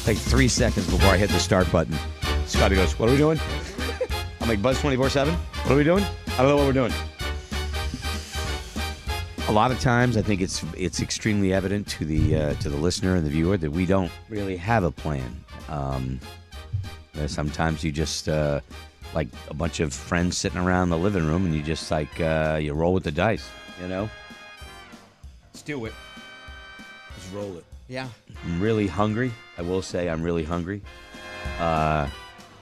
like 3 seconds before I hit the start button. Scotty goes, "What are we doing?" I'm like, "Buzz 24/7. What are we doing? I don't know what we're doing." A lot of times, I think it's extremely evident to the listener and the viewer that we don't really have a plan. Sometimes you just like a bunch of friends sitting around the living room, and you just like you roll with the dice. Let's do it. Let's roll it. Yeah. I'm really hungry. I will say I'm really hungry. I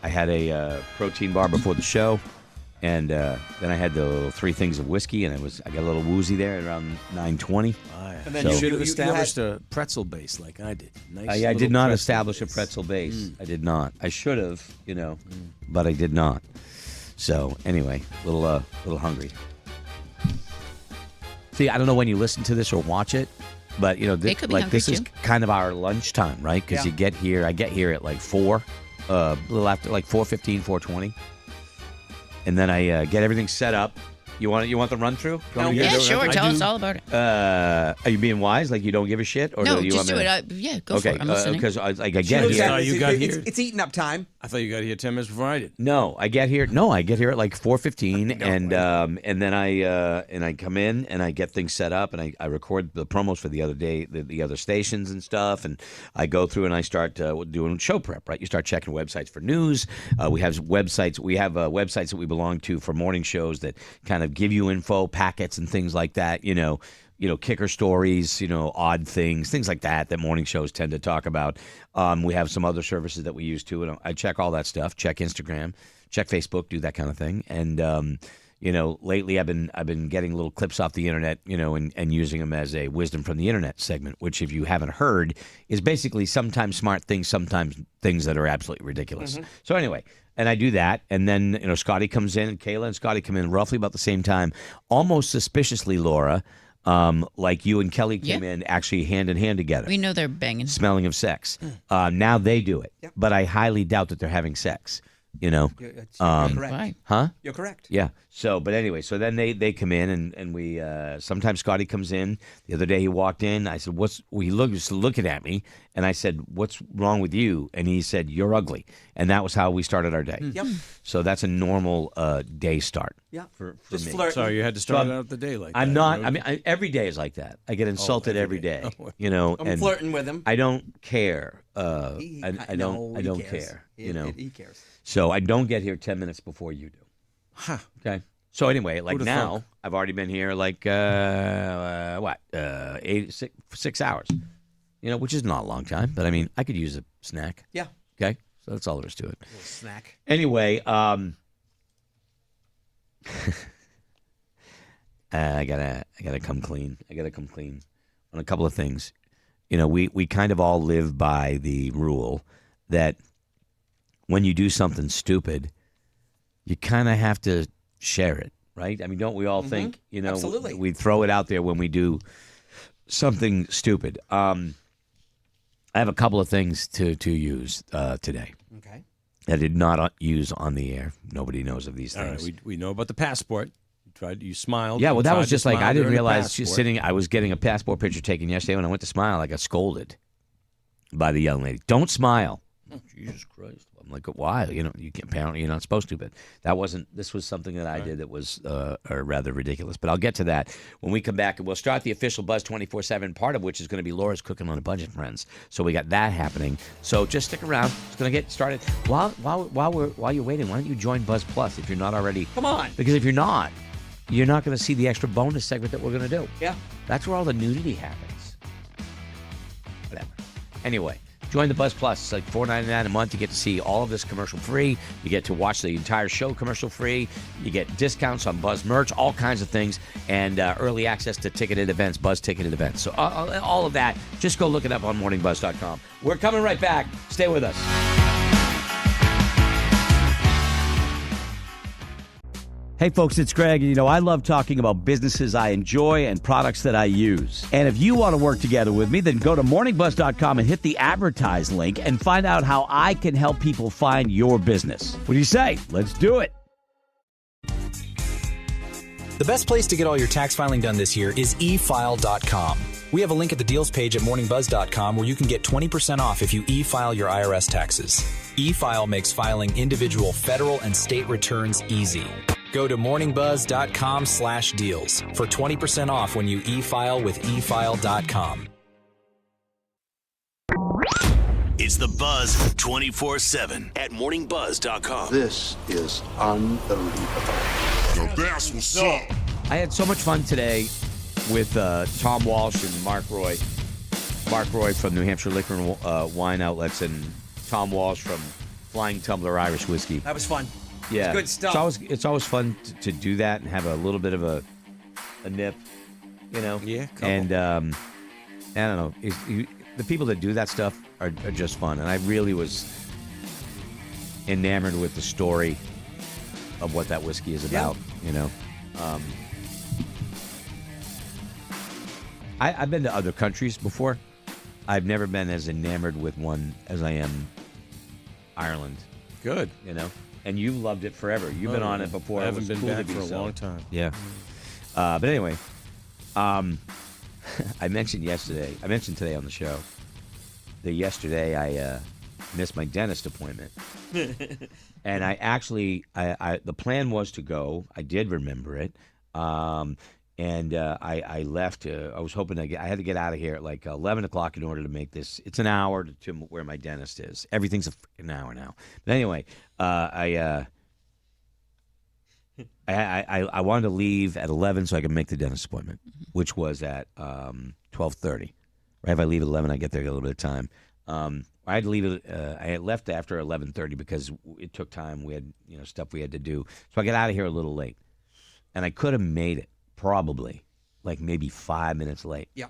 had a protein bar before the show. And then I had the 3 things of whiskey, and I got a little woozy there at around 9:20. And then you should have established a pretzel base like I did. Nice. I did not establish a pretzel base. I did not. I should have, but I did not. So anyway, a little hungry. See, I don't know when you listen to this or watch it, but this is kind of our lunchtime, right? Because I get here at like 4, a little after like 4:15, 4:20. And then I get everything set up. You want the run through? Yeah, sure. Tell us all about it. Are you being wise? Like you don't give a shit? Or no, do you just want do it. Yeah, go for it. I'm listening. Because I get here. You got here. It's eating up time. I thought you got here 10 minutes before I did. No, I get here at like 4:15, and then I come in and I get things set up and I record the promos for the other day, the other stations and stuff, and I go through and I start doing show prep. Right, you start checking websites for news. We have websites. We have websites that we belong to for morning shows that kind of give you info packets and things like that. Kicker stories, odd things like that morning shows tend to talk about. We have some other services that we use too, and I check all that stuff. Check Instagram, check Facebook, do that kind of thing. And lately I've been getting little clips off the internet, and using them as a wisdom from the internet segment, which if you haven't heard is basically sometimes smart things, sometimes things that are absolutely ridiculous. Mm-hmm. So anyway. And I do that, and then Scotty comes in, and Kayla and Scotty come in roughly about the same time, almost suspiciously, Laura, like you and Kelly came in actually hand in hand together. We know they're banging, smelling of sex. Now they do it, but I highly doubt that they're having sex. You're correct. Right. Huh? You're correct. Yeah. So, but anyway, so then they come in, and we sometimes Scotty comes in. The other day he walked in. I said, he was looking at me, and I said, "What's wrong with you?" And he said, "You're ugly." And that was how we started our day. Yep. So that's a normal day start. Yeah. For Just me. flirt. Sorry, you had to start out the day like that. I'm not. I mean, every day is like that. I get insulted every day. I'm flirting with him. I don't care. I don't care. He cares. So I don't get here 10 minutes before you do. Huh. Okay. So anyway, like Who'da now, thunk? I've already been here like 6 hours. Which is not a long time, but I mean, I could use a snack. Yeah. Okay. So that's all there is to it. A little snack. Anyway, I gotta come clean. I gotta come clean on a couple of things. We kind of all live by the rule that when you do something stupid, you kind of have to share it, right? I mean, don't we all think, Absolutely. we throw it out there when we do something stupid. I have a couple of things to use today. Okay. I did not use on the air. Nobody knows of these All things. right, we know about the passport. You smiled. Yeah, well, that You was tried to just like, smile I didn't during the realize she's passport. sitting. I was getting a passport picture taken yesterday. When I went to smile, I got scolded by the young lady. Don't smile. Oh, Jesus Christ. I'm like, why? You can't, apparently you're not supposed to, but this was something that I did that was rather ridiculous. But I'll get to that when we come back, and we'll start the official Buzz 24/7, part of which is going to be Laura's Cooking on a Budget, friends. So we got that happening. So just stick around. It's going to get started. While you're waiting, why don't you join Buzz Plus if you're not already? Come on. Because if you're not going to see the extra bonus segment that we're going to do. Yeah. That's where all the nudity happens. Whatever. Anyway. Join the Buzz Plus. It's like $4.99 a month. You get to see all of this commercial free. You get to watch the entire show commercial free. You get discounts on Buzz merch, all kinds of things, and early access to ticketed events, Buzz ticketed events. So all of that, just go look it up on morningbuzz.com. We're coming right back. Stay with us. Hey folks, it's Greg. I love talking about businesses I enjoy and products that I use. And if you want to work together with me, then go to morningbuzz.com and hit the advertise link and find out how I can help people find your business. What do you say? Let's do it. The best place to get all your tax filing done this year is efile.com. We have a link at the deals page at morningbuzz.com where you can get 20% off if you e-file your IRS taxes. E-file makes filing individual federal and state returns easy. Go to morningbuzz.com/deals for 20% off when you e-file with efile.com. It's the Buzz 24/7 at morningbuzz.com. This is unbelievable. Now that's what's up. I had so much fun today with Tom Walsh and Mark Roy. Mark Roy from New Hampshire Liquor and Wine Outlets, and Tom Walsh from Flying Tumbler Irish Whiskey. That was fun. Yeah, Good stuff. It's always fun to do that and have a little bit of a nip, you know. Yeah, couple. And I don't know. The people that do that stuff are just fun, and I really was enamored with the story of what that whiskey is about. You know. I've been to other countries before. I've never been as enamored with one as I am Ireland. Good. You know, and you loved it forever. You've been on it before. I haven't been cool back to be for a so. long time. Yeah. But anyway, I mentioned today on the show that yesterday I missed my dentist appointment. And I actually, the plan was to go. I did remember it. And I left. I was hoping I had to get out of here at like 11 o'clock in order to make this. It's an hour to where my dentist is. Everything's an hour now. But anyway, I wanted to leave at 11 so I could make the dentist appointment, which was at 12:30. Right? If I leave at 11, I get there a little bit of time. I had to leave. I had left after 11:30 because it took time. We had stuff we had to do, so I got out of here a little late, and I could have made it. Probably, like maybe 5 minutes late. Yeah.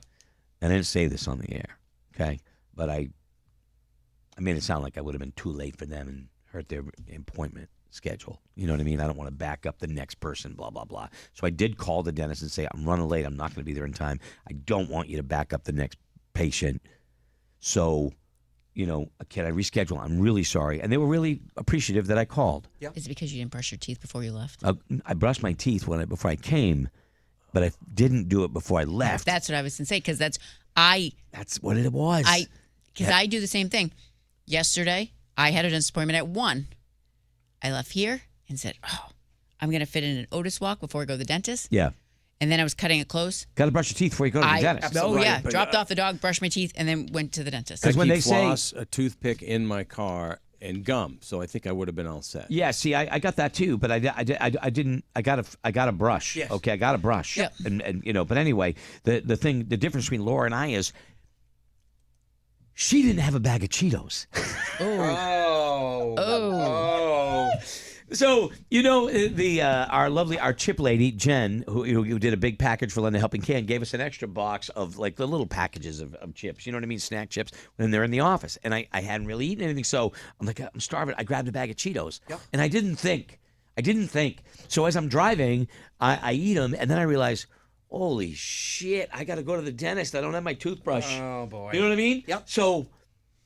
And I didn't say this on the air, okay? But I made it sound like I would have been too late for them and hurt their appointment schedule. You know what I mean? I don't want to back up the next person, blah, blah, blah. So I did call the dentist and say, I'm running late. I'm not going to be there in time. I don't want you to back up the next patient. So, can I reschedule? I'm really sorry. And they were really appreciative that I called. Yeah. Is it because you didn't brush your teeth before you left? I brushed my teeth before I came. But I didn't do it before I left. That's what I was going to say, because that's what it was. I do the same thing. Yesterday, I had a dentist appointment at 1. I left here and said, I'm going to fit in an Otis walk before I go to the dentist. Yeah. And then I was cutting it close. Got to brush your teeth before you go to the dentist. Dropped off the dog, brushed my teeth, and then went to the dentist. Because when they floss, a toothpick in my car, and gum, so I think I would have been all set. Yeah, see, I got that too, but I didn't. I got a brush. Yes. Okay, I got a brush. Yep. And But anyway, the difference between Laura and I is she didn't have a bag of Cheetos. Oh. So our chip lady Jen, who did a big package for London Helping Hand, gave us an extra box of like the little packages of chips. You know what I mean, snack chips when they're in the office. And I hadn't really eaten anything, so I'm like, I'm starving. I grabbed a bag of Cheetos, and I didn't think. So as I'm driving, I eat them, and then I realize, holy shit, I got to go to the dentist. I don't have my toothbrush. Oh boy. You know what I mean? Yep. So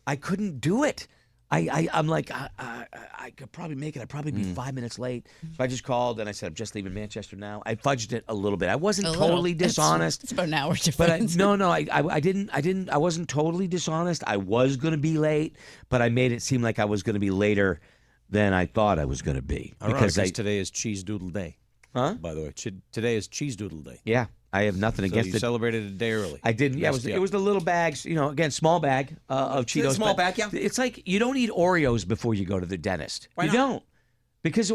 I couldn't do it. I'm like, I could probably make it. I'd probably be 5 minutes late. So I just called and I said, I'm just leaving Manchester now. I fudged it a little bit. I wasn't totally dishonest. It's about an hour difference. But I wasn't totally dishonest. I was going to be late, but I made it seem like I was going to be later than I thought I was going to be. Because today is Cheese Doodle Day. Huh? By the way, today is Cheese Doodle Day. Yeah. I have nothing against you it. Celebrated a day early. I didn't. Yeah, it was the little bags. Again, small bag of Cheetos. Small bag, yeah. It's like you don't eat Oreos before you go to the dentist. Why you not? don't, because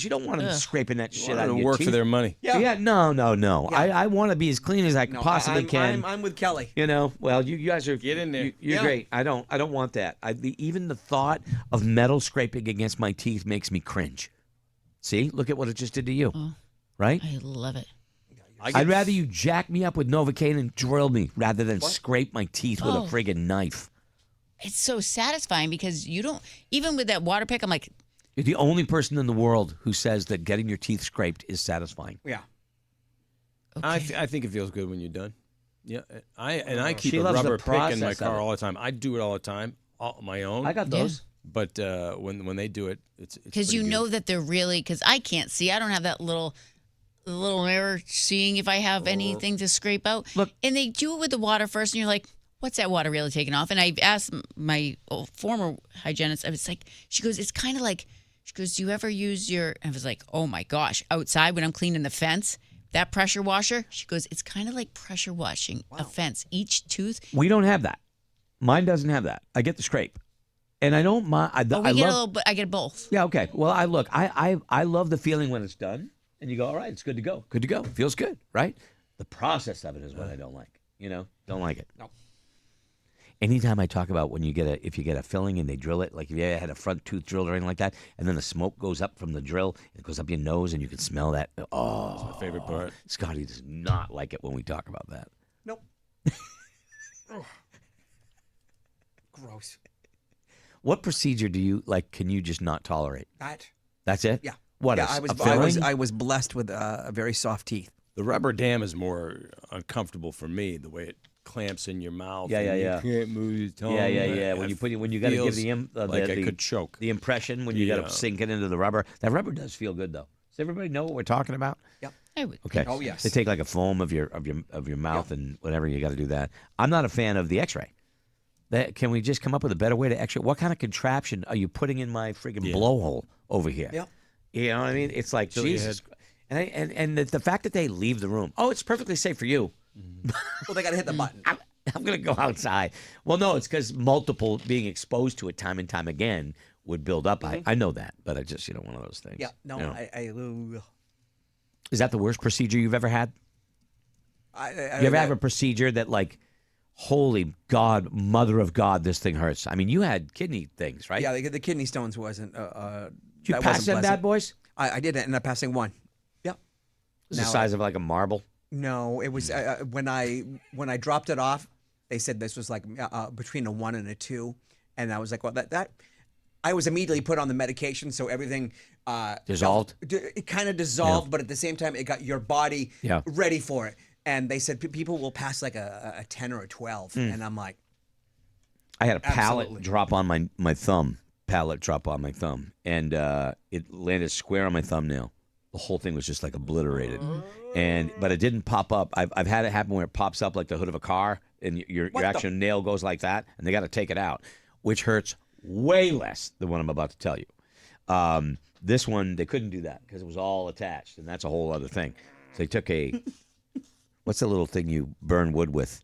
you don't want them scraping that shit out of your work teeth. for their money. Yeah. No. Yeah. I want to be as clean as I possibly can. I'm with Kelly. Well, you guys are Get in there. You're great. I don't want that. Even the thought of metal scraping against my teeth makes me cringe. See, look at what it just did to you. Right? I love it. I'd rather you jack me up with Novocaine and drill me rather than scrape my teeth with a friggin' knife. It's so satisfying because you don't, even with that water pick, I'm like. You're the only person in the world who says that getting your teeth scraped is satisfying. Yeah. Okay. I think it feels good when you're done. Yeah, I keep She a loves the rubber pick in my process of car it. all the time. I do it all the time, my own. I got those. But when they do it, it's Because pretty you good. know that they're really, because I can't see. I don't have that little the little mirror, seeing if I have anything to scrape out. Look. And they do it with the water first, and you're like, what's that water really taking off? And I've asked my former hygienist, I was like, she goes, it's kind of like, she goes, do you ever use your, I was like, oh my gosh, outside when I'm cleaning the fence, that pressure washer, she goes, it's kind of like pressure washing a fence. Each tooth. We don't have that. Mine doesn't have that. I get the scrape. And I don't mind. I get both. Yeah, okay. Well, I love the feeling when it's done, and you go, all right, it's good to go. Good to go. Feels good, right? The process of it is what I don't like. Don't like it. No. Anytime I talk about if you get a filling and they drill it, like if you had a front tooth drilled or anything like that, and then the smoke goes up from the drill, it goes up your nose, and you can smell that. Oh, That's my favorite part. Scotty does not like it when we talk about that. Nope. Gross. What procedure do you like? Can you just not tolerate? That's it. Yeah. What? Yeah, a filling? I was blessed with very soft teeth. The rubber dam is more uncomfortable for me. The way it clamps in your mouth. Yeah. You can't move your tongue. Yeah. When you got to give like I could choke. The impression when you got to sink it into the rubber. That rubber does feel good though. Does everybody know what we're talking about? Yep. I would. Okay. Oh yes. They take like a foam of your mouth and whatever. You got to do that. I'm not a fan of the X-ray. Can we just come up with a better way to X-ray? What kind of contraption are you putting in my friggin' blowhole over here? Yep. You know what I mean? It's like Jesus. And the fact that they leave the room. Oh, it's perfectly safe for you. Well, they got to hit the button. I'm going to go outside. Well, no, it's because multiple being exposed to it time and time again would build up. I know that, but I just, one of those things. Yeah. No, Is that the worst procedure you've ever had? You ever have a procedure that like, holy God, mother of God, this thing hurts? I mean, you had kidney things, right? Yeah, the kidney stones wasn't. Did you pass them bad boys? I did end up passing one. Yep. It was the size of like a marble. No, it was when I dropped it off. They said this was like between a 1 and a 2, and I was like, well, that I was immediately put on the medication, so everything dissolved. It kind of dissolved, but at the same time, it got your body ready for it. And they said people will pass like a 10 or a 12, and I'm like, I had a pallet drop on my thumb. Pallet drop on my thumb, and it landed square on my thumbnail. The whole thing was just like obliterated, but it didn't pop up. I've had it happen where it pops up like the hood of a car, and your actual nail goes like that, and they got to take it out, which hurts way less than what I'm about to tell you. This one they couldn't do that because it was all attached, and that's a whole other thing. So they took what's the little thing you burn wood with?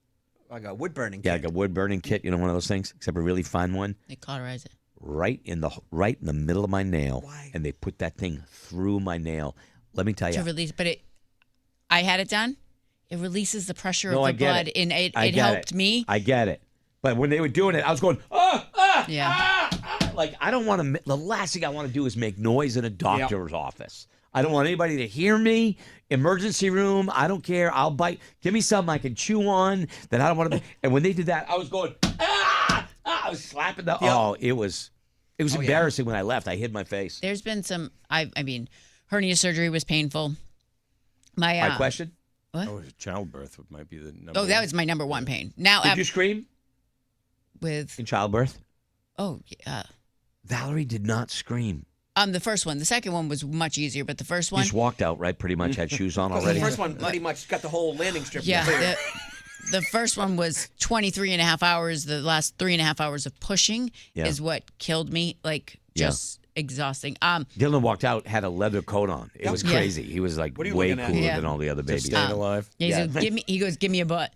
Like a wood burning kit. Yeah, like a wood burning kit. One of those things, except a really fine one. They cauterize it. Right in the middle of my nail. Why? And they put that thing through my nail. Let me tell you. To release, but I had it done. It releases the pressure of I the get blood, it. and it I get helped it. me. I get it. But when they were doing it, I was going, like, I don't want to, the last thing I want to do is make noise in a doctor's office. I don't want anybody to hear me. Emergency room, I don't care. I'll bite. Give me something I can chew on that I don't want to. And when they did that, I was going, I was slapping the. Oh, it was embarrassing when I left. I hid my face. There's been some. I mean, hernia surgery was painful. My question. What? Oh, childbirth might be the number. Oh, that was my number one pain. Now, Did you scream in childbirth? Oh, yeah. Valerie did not scream. The first one. The second one was much easier, but the first one. You just walked out, right? Pretty much had shoes on already. The first one pretty much got the whole landing strip. Yeah. The first one was 23 and a half hours. The last 3.5 hours of pushing is what killed me. Like, just exhausting. Dylan walked out, had a leather coat on. It was crazy. He was like way cooler than all the other babies. Staying alive. Yeah, he goes, give me a butt.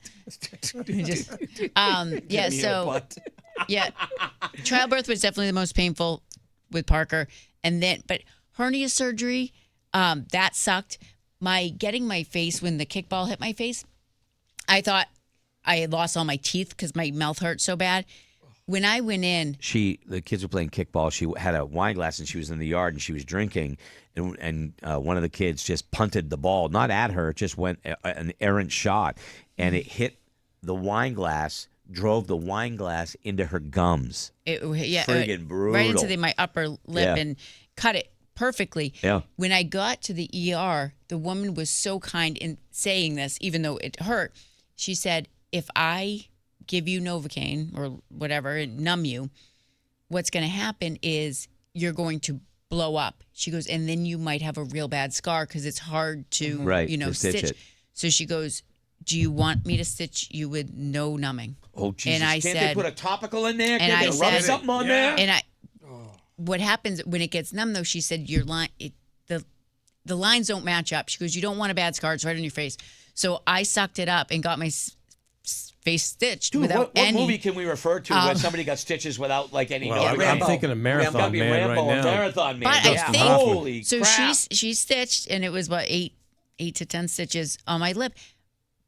Childbirth was definitely the most painful with Parker. But hernia surgery, that sucked. Getting my face when the kickball hit my face, I thought I had lost all my teeth because my mouth hurt so bad. When I went in, the kids were playing kickball. She had a wine glass and she was in the yard and she was drinking, and one of the kids just punted the ball, not at her, it just went an errant shot, and it hit the wine glass, drove the wine glass into her gums. Friggin' brutal. Right into my upper lip and cut it perfectly. Yeah. When I got to the ER, the woman was so kind in saying this, even though it hurt. She said, if I give you Novocaine or whatever and numb you, what's going to happen is you're going to blow up. She goes, and then you might have a real bad scar because it's hard to, to stitch it. So she goes, do you want me to stitch you with no numbing? Oh, Jesus. And I Can't said, they put a topical in there? and Can't I they rub said- something on there? And what happens when it gets numb, though, she said, your line, the lines don't match up. She goes, you don't want a bad scar. It's right on your face. So I sucked it up and got my face stitched Dude, without what any. movie can we refer to where somebody got stitches without like any? Well, I'm Rambo. thinking of Marathon Gotta be Man Rambo right and now. Marathon Man. But I Yeah. think Holy so. crap. She stitched, and it was what 8 to 10 stitches on my lip.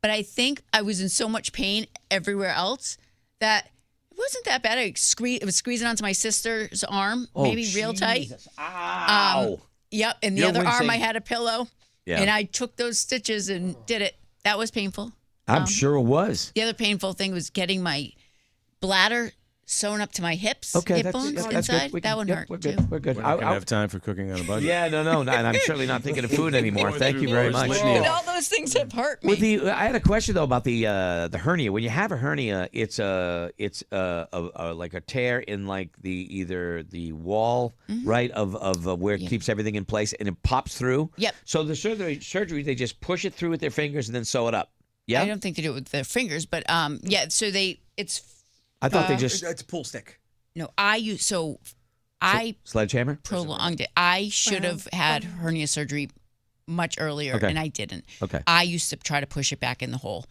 But I think I was in so much pain everywhere else that it wasn't that bad. It was squeezing onto my sister's arm, maybe real tight. Jesus. Ow. Yep, and the You're other arm wincing. I had a pillow, Yeah. and I took those stitches and did it. That was painful. I'm sure it was. The other painful thing was getting my bladder sewn up to my hips, Okay, hip that's bones good. inside. We that can- one yep, hurt We're too. good. We're good. We're not going to have time for cooking on a budget. Yeah, no, and I'm certainly not thinking of food anymore. Thank you very much. And all those things have hurt me. I had a question though about the hernia. When you have a hernia, it's like a tear in like either the wall, right, of where it keeps everything in place, and it pops through. Yep. So the surgery, they just push it through with their fingers and then sew it up. Yeah. I don't think they do it with their fingers, but yeah. So I thought they just It's a pool stick. I sledgehammer. prolonged it. I should have had hernia surgery much earlier, Okay. and I didn't. Okay. I used to try to push it back in the hole.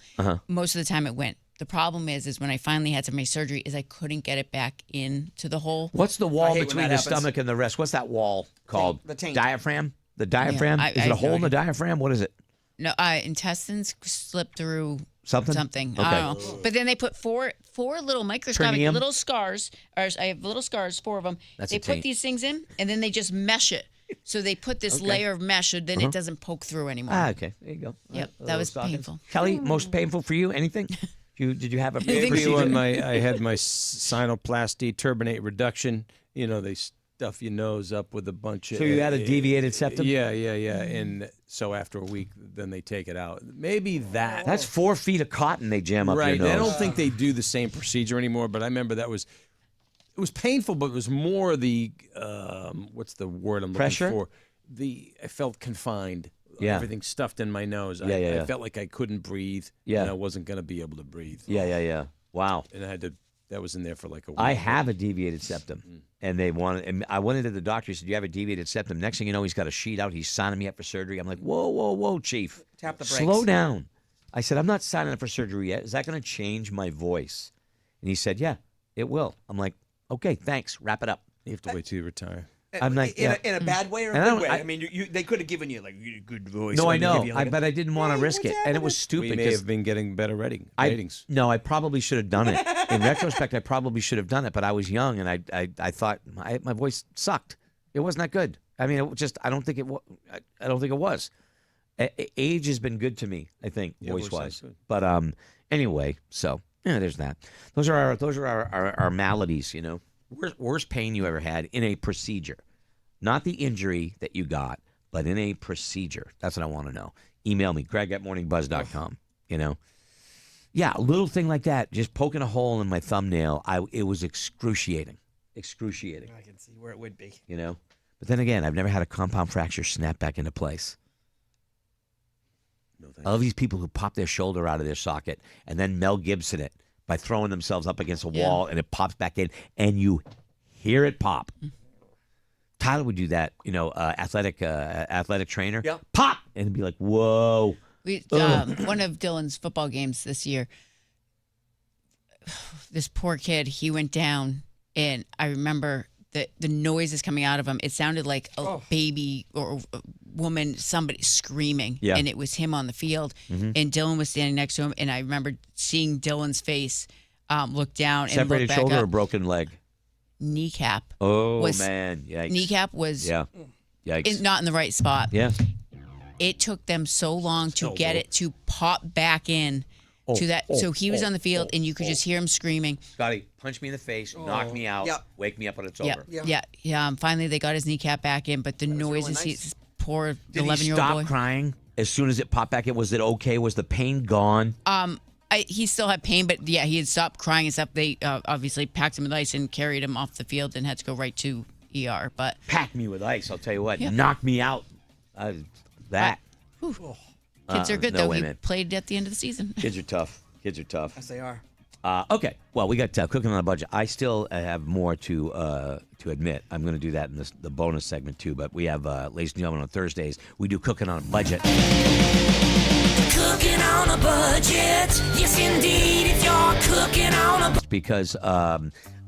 Most of the time it went. The problem is when I finally had my surgery, is I couldn't get it back into the hole. What's the wall hate when between that the happens. stomach and the rest? What's that wall called? The taint. Diaphragm. The diaphragm. I- Is it a I- hole in the diaphragm? What is it? No, intestines slipped through Something? Something. Okay. I don't know. But then they put four little microscopic Perineum? little scars. Or I have little scars, 4 of them. That's they a put taint. these things in, and then they just mesh it. So they put this layer of mesh, so then it doesn't poke through anymore. Okay. There you go. Yep, Little that was stockings. painful. Kelly, most painful for you? Anything? Did you have a Maybe procedure? when I had my sinoplasty turbinate reduction, they stuff your nose up with a bunch of. So you had a deviated septum? Yeah. And so after a week, then they take it out. Maybe that. That's 4 feet of cotton they jam up right. your nose. I don't think they do the same procedure anymore, but I remember it was painful, but it was more the what's the word I'm Pressure? looking for? I felt confined. Yeah. Everything stuffed in my nose. Yeah. I felt like I couldn't breathe. Yeah. And I wasn't going to be able to breathe. Yeah. Wow. And that was in there for like a week. I have a deviated septum, and and I went into the doctor. He said, "You have a deviated septum." Next thing you know, he's got a sheet out. He's signing me up for surgery. I'm like, "Whoa, chief, Tap the brakes. slow down." I said, "I'm not signing up for surgery yet. Is that going to change my voice?" And he said, "Yeah, it will." I'm like, "Okay, thanks. Wrap it up." You have to wait till you retire. I'm like, in, yeah. in a bad way or a And I good don't- way? I- I mean, they could have given you like a good voice. No, or I they know, give you, like, but I didn't want to risk it, and it was stupid. We may 'cause have been getting better ratings. No, I probably should have done it. In retrospect, I probably should have done it, but I was young, and I thought my voice sucked. It wasn't that good. I mean, it just I don't think it was. Age has been good to me, I think, Yeah, voice voice wise. sounds good. But anyway, so yeah, there's that. Those are our maladies. Worst pain you ever had in a procedure, not the injury that you got, but in a procedure. That's what I want to know. Email me, greg@morningbuzz.com. Yeah, a little thing like that, just poking a hole in my thumbnail. It was excruciating. I can see where it would be. But then again, I've never had a compound fracture snap back into place. No, thanks. I love these people who pop their shoulder out of their socket and then Mel Gibson it by throwing themselves up against a wall and it pops back in and you hear it pop. Tyler would do that, athletic trainer. Yeah. Pop! And it'd be like, whoa. One of Dylan's football games this year, this poor kid, he went down, and I remember the noises coming out of him. It sounded like a baby or a woman, somebody screaming, Yeah. and it was him on the field, and Dylan was standing next to him, and I remember seeing Dylan's face look down and Separated look back shoulder up. or broken leg? Kneecap. Oh, Was- man. Yikes. Kneecap was Yeah. Yikes. not in the right spot. Yeah. It took them so long to get it to pop back in to that. So he was on the field, and you could just hear him screaming. Scotty, punch me in the face, knock me out, Yep. wake me up when it's Yeah, over. yeah. Finally, they got his kneecap back in, but the noises, really nice. this poor Did he 11-year-old stop boy. crying as soon as it popped back in? Was it okay? Was the pain gone? He still had pain, but yeah, he had stopped crying and stuff. They obviously packed him with ice and carried him off the field and had to go right to ER. But Pack me with ice. I'll tell you what. Yep. Knock me out. That. kids are good, no though. way, He man. played at the end of the season. Kids are tough. Kids are tough. Yes, they are. Okay. Well, we got cooking on a budget. I still have more to admit. I'm going to do that in the bonus segment too. But we have, ladies and gentlemen, on Thursdays we do cooking on a budget. Cooking on a budget. Yes, indeed. If you're cooking on a Because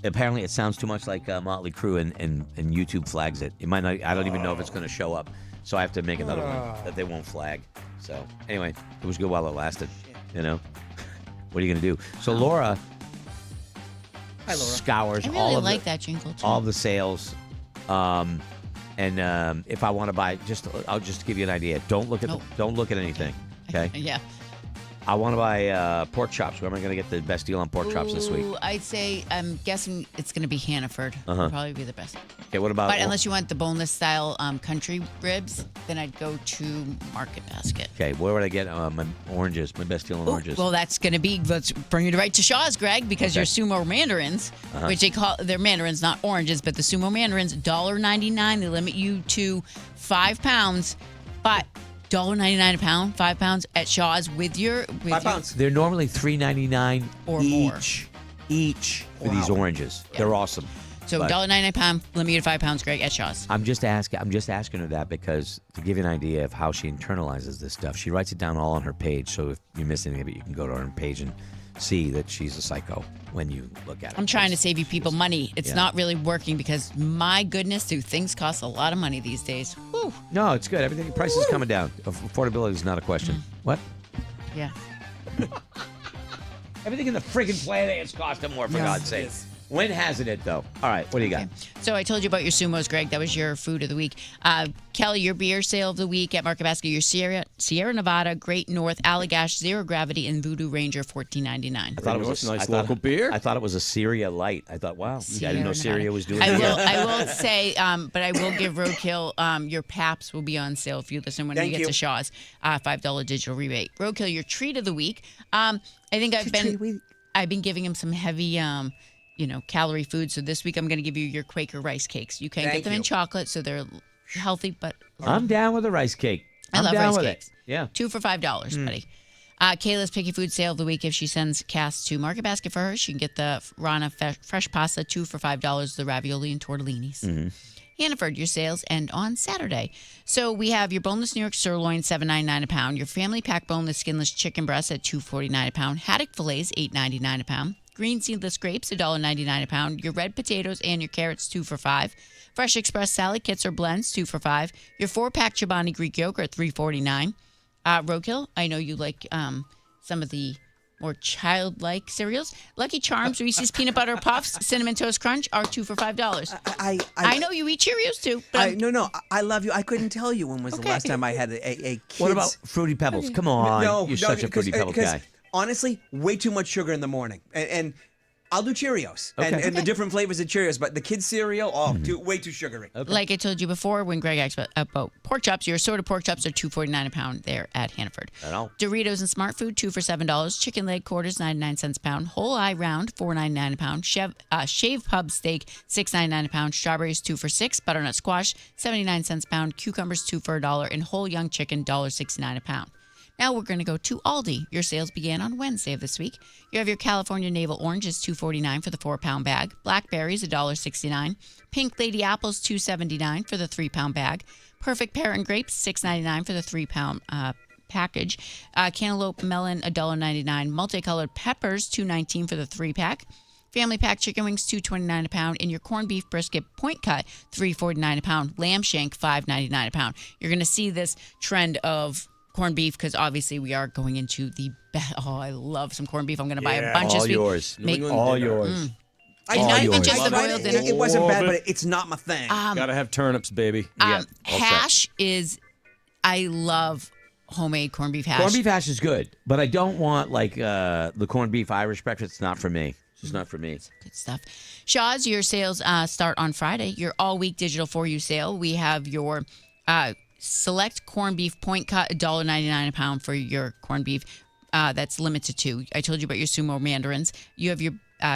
apparently it sounds too much like Motley Crue, and YouTube flags it. It might not. I don't even know if it's going to show up. So I have to make another one that they won't flag. So anyway, it was good while it lasted. You know. What are you going to do? So Laura, Hi, Laura. scours I really all of like that jingle, too. all the sales. And if I want to buy, I'll just give you an idea. Don't look at anything. Okay. Yeah. I want to buy pork chops. Where am I going to get the best deal on pork chops this week? Ooh, I'd say, I'm guessing it's going to be Hannaford. Uh-huh. Probably be the best. Okay. What about? But unless you want the boneless style country ribs, then I'd go to Market Basket. Okay. Where would I get my oranges? My best deal on oranges. Well, that's going to be, let's bring you right to Shaw's, Greg, because your sumo mandarins, which they call, they're mandarins, not oranges, but the sumo mandarins, $1.99. They limit you to 5 pounds, but $1.99 a pound, 5 pounds at Shaw's with 5 pounds. They're normally $3.99 Or more. each for these oranges. They're awesome. So But- $1.99 a pound, limit you to 5 pounds, Greg, at Shaw's. I'm just asking her that because to give you an idea of how she internalizes this stuff, she writes it down all on her page. So if you miss any of it, you can go to her page and see that she's a psycho when you look at it. I'm trying to save you people money. It's Yeah. not really working because, my goodness, do things cost a lot of money these days. Whew. No, it's good. Everything price is coming down. Affordability is not a question. What? Yeah. Everything in the friggin' planet is costing more, for God's sake. When hasn't it, though? All right, what do you got? Okay. So I told you about your sumos, Greg. That was your food of the week. Kelly, your beer sale of the week at Market Basket. Your Sierra Nevada, Great North, Allagash, Zero Gravity, and Voodoo Ranger, $14.99. I thought it was Nice local beer. I thought it was a Syria Light. I thought, wow, I didn't know Sierra Syria was doing I that. will. I will say, but I will give Roadkill. Your Paps will be on sale if you listen when Thank you get you. to Shaw's. $5 digital rebate. Roadkill, your treat of the week. I think I've been giving him some heavy, calorie food. So this week I'm going to give you your Quaker rice cakes. You can Thank get them in you. chocolate, so they're healthy, but I'm down with a rice cake. I I'm love down rice with cakes. it. Yeah. 2 for $5, buddy. Kayla's Picky Food Sale of the Week. If she sends Cass to Market Basket for her, she can get the Rana Fresh Pasta, 2 for $5, the ravioli and tortellinis. Hannaford, your sales end on Saturday. So we have your boneless New York sirloin, $7.99 a pound. Your family pack boneless skinless chicken breast at $2.49 a pound. Haddock fillets, $8.99 a pound. Green seedless grapes, $1.99 a pound. Your red potatoes and your carrots, 2 for $5. Fresh Express salad kits or blends, 2 for $5. Your 4-pack Chobani Greek yogurt, $3.49. Roadkill, I know you like some of the more childlike cereals. Lucky Charms, Reese's Peanut Butter Puffs, Cinnamon Toast Crunch are 2 for $5. I know you eat Cheerios too. But I love you. I couldn't tell you when was the last time I had a kids. What about Fruity Pebbles? Come on. No, You're such a Fruity Pebbles guy. Honestly, way too much sugar in the morning, and I'll do Cheerios and the different flavors of Cheerios, but the kids cereal, way too sugary. like I told you before when Greg asked about pork chops, your assorted pork chops are $2.49 a pound there at Hannaford. Doritos and Smart Food, 2 for $7. Chicken leg quarters, 99 cents a pound. Whole eye round, $4.99 a pound. Shave pub steak, $6.99 a pound. Strawberries, 2 for $6. Butternut squash, 79 cents a pound. Cucumbers, 2 for $1. And whole young chicken, $1.69 a pound. Now we're going to go to Aldi. Your sales began on Wednesday of this week. You have your California Navel oranges, $2.49 for the 4-pound bag. Blackberries, $1.69. Pink Lady apples, $2.79 for the 3-pound bag. Perfect pear and grapes, $6.99 for the 3-pound package. Cantaloupe melon, $1.99. Multicolored peppers, $2.19 for the 3-pack. Family pack chicken wings, $2.29 a pound. And your corned beef brisket point cut, $3.49 a pound. Lamb shank, $5.99 a pound. You're going to see this trend of corned beef because obviously we are going into the I love some corned beef. I'm going to buy a bunch all this yours. week. All yours. Not even just the tried boiled it. dinner. It wasn't bad, Love but it's not my thing. Gotta have turnips, baby. Hash is, I love homemade corned beef hash. Corned beef hash is good, but I don't want like the corned beef Irish breakfast. It's not for me. It's just not for me. Good stuff. Shaw's, your sales start on Friday. Your all-week digital for you sale. We have your select corned beef point cut, $1.99 a pound for your corned beef. That's limited to. I told you about your sumo mandarins. You have your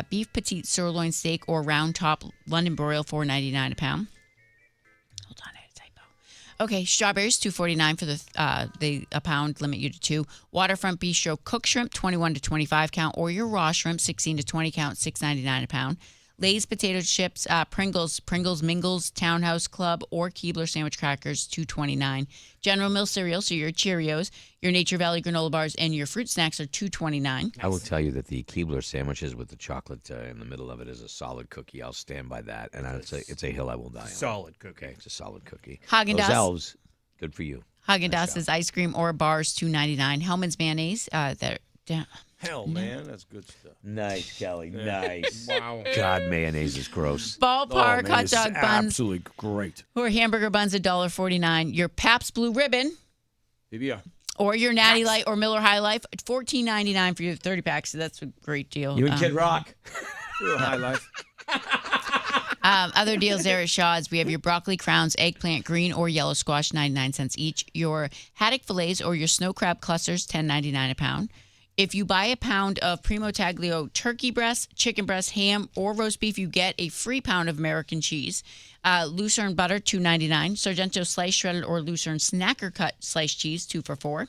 beef petite sirloin steak or round top London broil, $4.99 a pound. Hold on, I had a typo. Okay, strawberries $2.49 for a pound. Limit you to 2. Waterfront Bistro cooked shrimp 21 to 25 count, or your raw shrimp 16 to 20 count, $6.99 a pound. Lay's potato chips, Pringles Mingles, Townhouse Club, or Keebler sandwich crackers, $2.29. General Mills cereal, so your Cheerios, your Nature Valley granola bars, and your fruit snacks are $2.29. I will tell you that the Keebler sandwiches with the chocolate in the middle of it is a solid cookie. I'll stand by that, and it's a hill I will die on. Solid cookie. Okay, it's a solid cookie. Haagen-Dazs. Those elves, good for you. Haagen-Dazs ice cream or bars, $2.99. Hellman's mayonnaise, Hell, man, that's good stuff. Nice, Kelly. Nice. Wow. God, mayonnaise is gross. Ballpark hot dog buns Absolutely great. or hamburger buns, $1.49. Your Pabst Blue Ribbon PBR. or your Natty Light or Miller High Life, $14.99 for your 30 packs. So that's a great deal. You and Kid Rock. High life. Other deals there at Shaw's. We have your broccoli crowns, eggplant, green or yellow squash, 99 cents each. Your haddock fillets or your snow crab clusters, $10.99 a pound. If you buy a pound of Primo Taglio turkey breast, chicken breast, ham, or roast beef, you get a free pound of American cheese. Lucerne butter, $2.99. Sargento sliced shredded or Lucerne snacker cut sliced cheese, 2 for $4.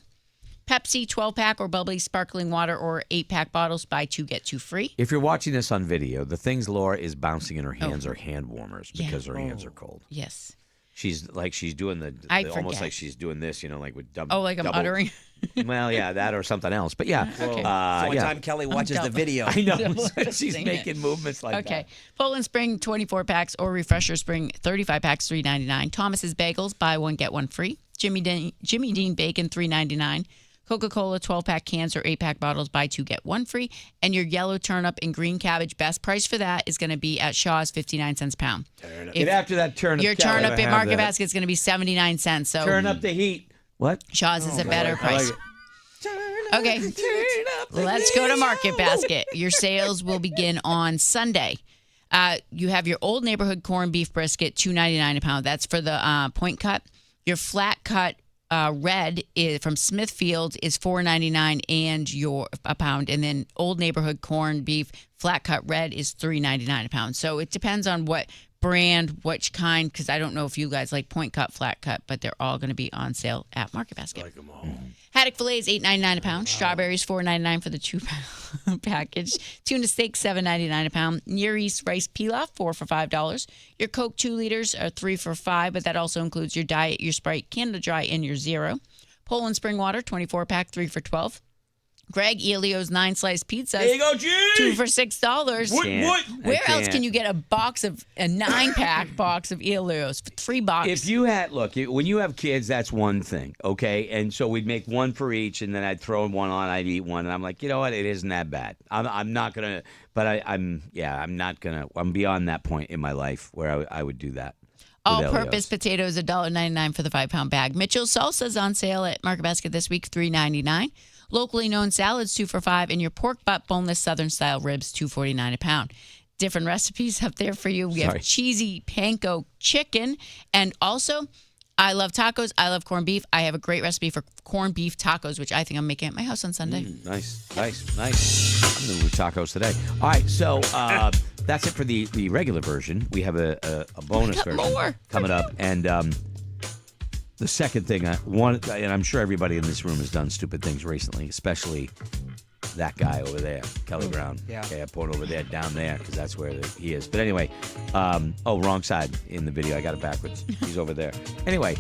Pepsi 12-pack or bubbly sparkling water or 8-pack bottles, buy 2, get 2 free. If you're watching this on video, the things Laura is bouncing in her hands are hand warmers because her hands are cold. Yes. She's doing almost forget. like she's doing this, like with double. Oh, like I'm uttering? Well, yeah, that or something else. But yeah. Okay. So one time Kelly watches the video. I know. She's making movements like that. Okay. Poland Spring 24 packs or Refresher Spring 35 packs, $3.99. Thomas's Bagels, buy 1 get 1 free. Jimmy Dean Bacon, $3.99. Coca-Cola 12-pack cans or 8-pack bottles, buy 2 get 1 free. And your yellow turnip and green cabbage, best price for that is going to be at Shaw's, 59 cents a pound. Get after that turnip. Your Kelly. turnip at Market Basket is going to be 79 cents. So Turn up the heat. What? Shaw's is a better price. Like Okay, let's go to Market Basket. Your sales will begin on Sunday. You have your Old Neighborhood corned beef brisket, $2.99 a pound. That's for the point cut. Your flat cut red is from Smithfield is $4.99 and a pound, and then Old Neighborhood corned beef flat cut red is $3.99 a pound. So it depends on what brand, which kind, because I don't know if you guys like point cut, flat cut, but they're all going to be on sale at Market Basket. Like them all. Haddock fillets $8.99 a pound. Strawberries $4.99 for the 2-pound package. Tuna steak $7.99 a pound. Near East rice pilaf 4 for $5. Your Coke 2 liters are 3 for $5, but that also includes your Diet, your Sprite, Canada Dry, and your Zero. Poland Spring Water 24-pack 3 for $12. Greg Elio's 9-slice pizza. There you go, G. 2 for $6. What? Where else can you get a 9-pack box of Elio's for $3? If you had, when you have kids, that's one thing, okay? And so we'd make one for each, and then I'd throw one on, I'd eat one, and I'm like, you know what? It isn't that bad. I'm not gonna, but I'm not gonna. I'm beyond that point in my life where I would do that. All-purpose potatoes $1.99 for the 5-pound bag. Mitchell's salsa's on sale at Market Basket this week, $3.99. Locally known salads, 2 for $5, and your pork butt boneless Southern-style ribs, $2.49 a pound. Different recipes up there for you. We have cheesy panko chicken, and also, I love tacos. I love corned beef. I have a great recipe for corned beef tacos, which I think I'm making at my house on Sunday. Nice. I'm going to do tacos today. All right, so that's it for the regular version. We have a bonus version coming up, and the second thing and I'm sure everybody in this room has done stupid things recently, especially that guy over there, Kelly Brown. Yeah. Okay, I point over there, down there, because that's where he is. But anyway, wrong side in the video. I got it backwards. He's over there. Anyway,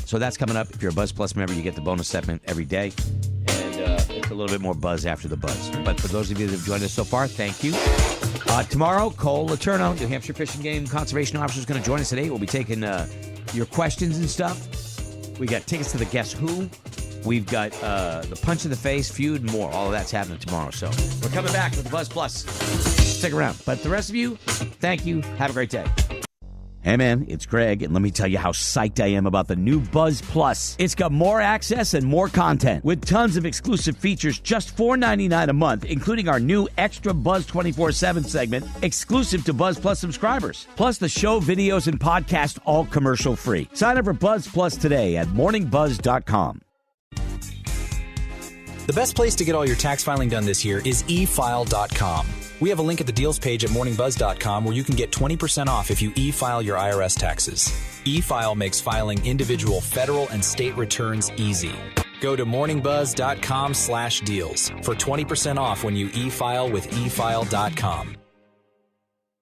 so that's coming up. If you're a Buzz Plus member, you get the bonus segment every day. And it's a little bit more buzz after the buzz. But for those of you that have joined us so far, thank you. Tomorrow, Cole Letourneau, New Hampshire Fish and Game Conservation Officer, is going to join us at 8. We'll be taking your questions and stuff. We got tickets to the Guess Who. We've got the Punch in the Face, Feud, and more. All of that's happening tomorrow. So we're coming back with Buzz Plus. Stick around. But the rest of you, thank you. Have a great day. Hey, man, it's Greg, and let me tell you how psyched I am about the new Buzz Plus. It's got more access and more content with tons of exclusive features, just $4.99 a month, including our new extra Buzz 24/7 segment, exclusive to Buzz Plus subscribers. Plus the show, videos, and podcast, all commercial-free. Sign up for Buzz Plus today at morningbuzz.com. The best place to get all your tax filing done this year is efile.com. We have a link at the deals page at morningbuzz.com where you can get 20% off if you e-file your IRS taxes. E-file makes filing individual federal and state returns easy. Go to morningbuzz.com/deals for 20% off when you e-file with efile.com.